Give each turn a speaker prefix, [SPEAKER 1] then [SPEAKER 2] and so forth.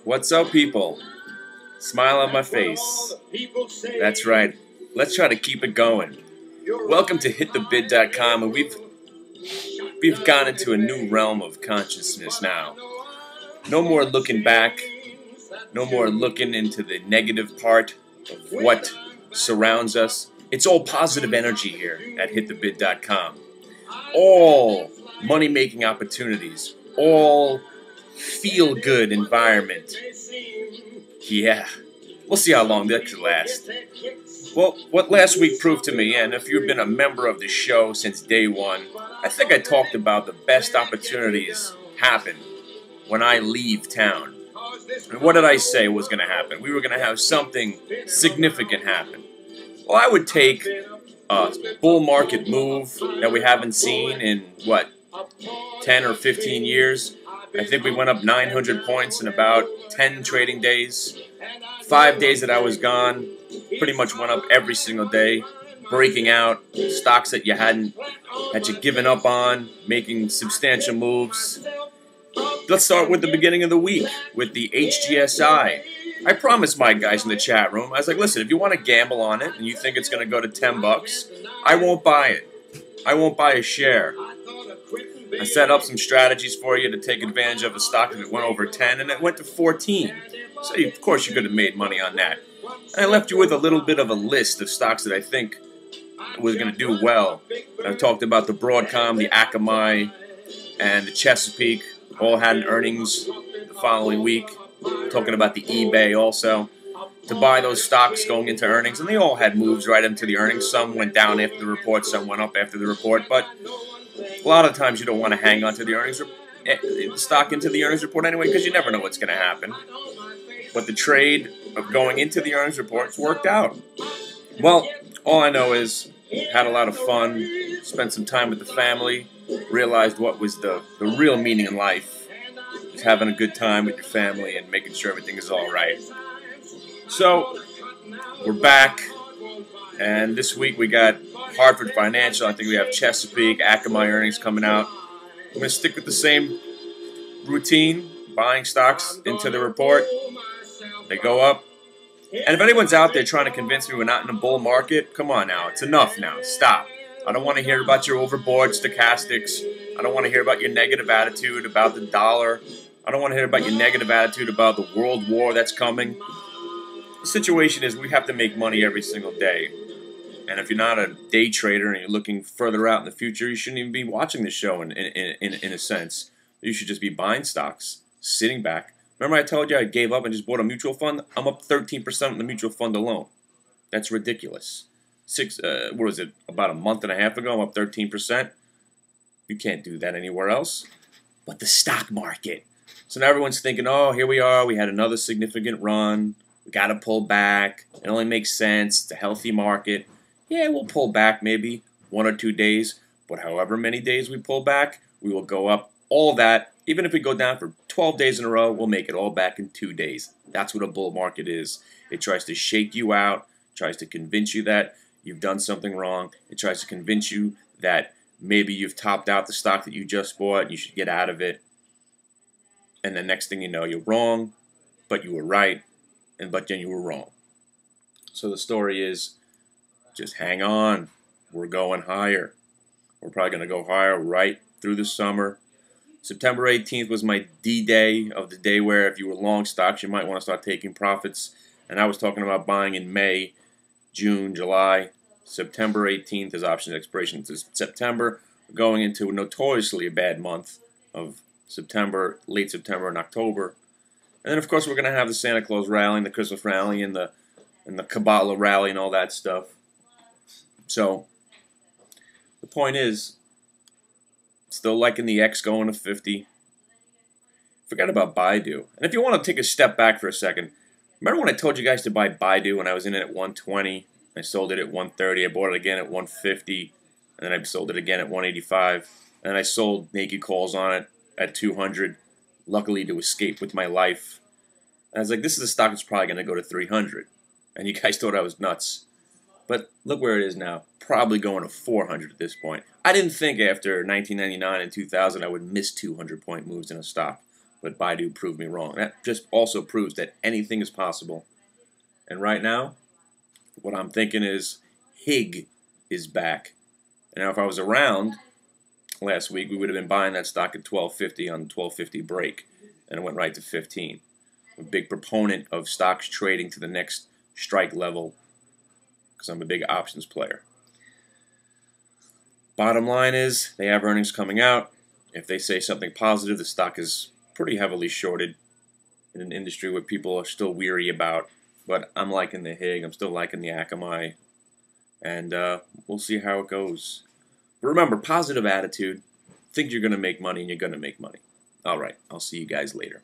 [SPEAKER 1] What's up, people? Smile on my face. That's right. Let's try to keep it going. Welcome to HitTheBid.com, and we've gone into a new realm of consciousness now. No more looking back. No more looking into the negative part of what surrounds us. It's all positive energy here at HitTheBid.com. All money-making opportunities. All feel-good environment. Yeah, we'll see how long that could last. Well, what last week proved to me, and if you've been a member of the show since day one, I think I talked about the best opportunities happen when I leave town. And what did I say was going to happen? We were going to have something significant happen. Well, I would take a bull market move that we haven't seen in, 10 or 15 years. I think we went up 900 points in about 10 trading days. 5 days that I was gone, pretty much went up every single day, breaking out stocks that you given up on, making substantial moves. Let's start with the beginning of the week, with the HGSI. I promised my guys in the chat room, I was like, listen, if you want to gamble on it and you think it's going to go to 10 bucks, I won't buy it. I won't buy a share. I set up some strategies for you to take advantage of a stock if it went over 10, and it went to 14. So, of course, you could have made money on that. And I left you with a little bit of a list of stocks that I think was going to do well. I talked about the Broadcom, the Akamai, and the Chesapeake. All had earnings the following week. Talking about the eBay also. To buy those stocks going into earnings, and they all had moves right into the earnings. Some went down after the report, some went up after the report, but a lot of times you don't want to hang on to the stock into the earnings report anyway, because you never know what's going to happen. But the trade of going into the earnings reports worked out. Well, all I know is had a lot of fun, spent some time with the family, realized what was the real meaning in life, is having a good time with your family and making sure everything is all right. So, we're back, and this week we got Hartford Financial. I think we have Chesapeake, Akamai earnings coming out. I'm going to stick with the same routine, buying stocks into the report. They go up. And if anyone's out there trying to convince me we're not in a bull market, come on now. It's enough now. Stop. I don't want to hear about your overboard stochastics. I don't want to hear about your negative attitude about the dollar. I don't want to hear about your negative attitude about the world war that's coming. The situation is we have to make money every single day. And if you're not a day trader and you're looking further out in the future, you shouldn't even be watching the show in a sense. You should just be buying stocks, sitting back. Remember I told you I gave up and just bought a mutual fund? I'm up 13% in the mutual fund alone. That's ridiculous. About a month and a half ago, I'm up 13%. You can't do that anywhere else. But the stock market. So now everyone's thinking, oh, here we are. We had another significant run. We got to pull back. It only makes sense. It's a healthy market. Yeah, we'll pull back maybe 1 or 2 days. But however many days we pull back, we will go up all that. Even if we go down for 12 days in a row, we'll make it all back in 2 days. That's what a bull market is. It tries to shake you out, tries to convince you that you've done something wrong. It tries to convince you that maybe you've topped out the stock that you just bought and you should get out of it. And the next thing you know, you're wrong, but you were right, but then you were wrong. So the story is, just hang on. We're going higher. We're probably going to go higher right through the summer. September 18th was my D-Day of the day where if you were long stocks, you might want to start taking profits. And I was talking about buying in May, June, July. September 18th is option expiration. It's September. We're going into notoriously a bad month of September, late September and October. And then, of course, we're going to have the Santa Claus rally and the Christmas rally and the Kabbalah rally and all that stuff. So, the point is, still liking the X going to 50. Forget about Baidu. And if you want to take a step back for a second, remember when I told you guys to buy Baidu when I was in it at 120? I sold it at 130. I bought it again at 150. And then I sold it again at 185. And I sold naked calls on it at 200. Luckily to escape with my life. And I was like, this is a stock that's probably going to go to 300. And you guys thought I was nuts. But look where it is now. Probably going to 400 at this point. I didn't think after 1999 and 2000 I would miss 200-point moves in a stock. but Baidu proved me wrong. That just also proves that anything is possible. And right now, what I'm thinking is HIG is back. And now if I was around last week, we would have been buying that stock at 12.50 on the 12.50 break, and it went right to 15. I'm a big proponent of stocks trading to the next strike level because I'm a big options player. Bottom line is, they have earnings coming out. If they say something positive, the stock is pretty heavily shorted in an industry where people are still weary about. But I'm liking the HIG. I'm still liking the Akamai. And we'll see how it goes. But remember, positive attitude. Think you're going to make money, and you're going to make money. All right. I'll see you guys later.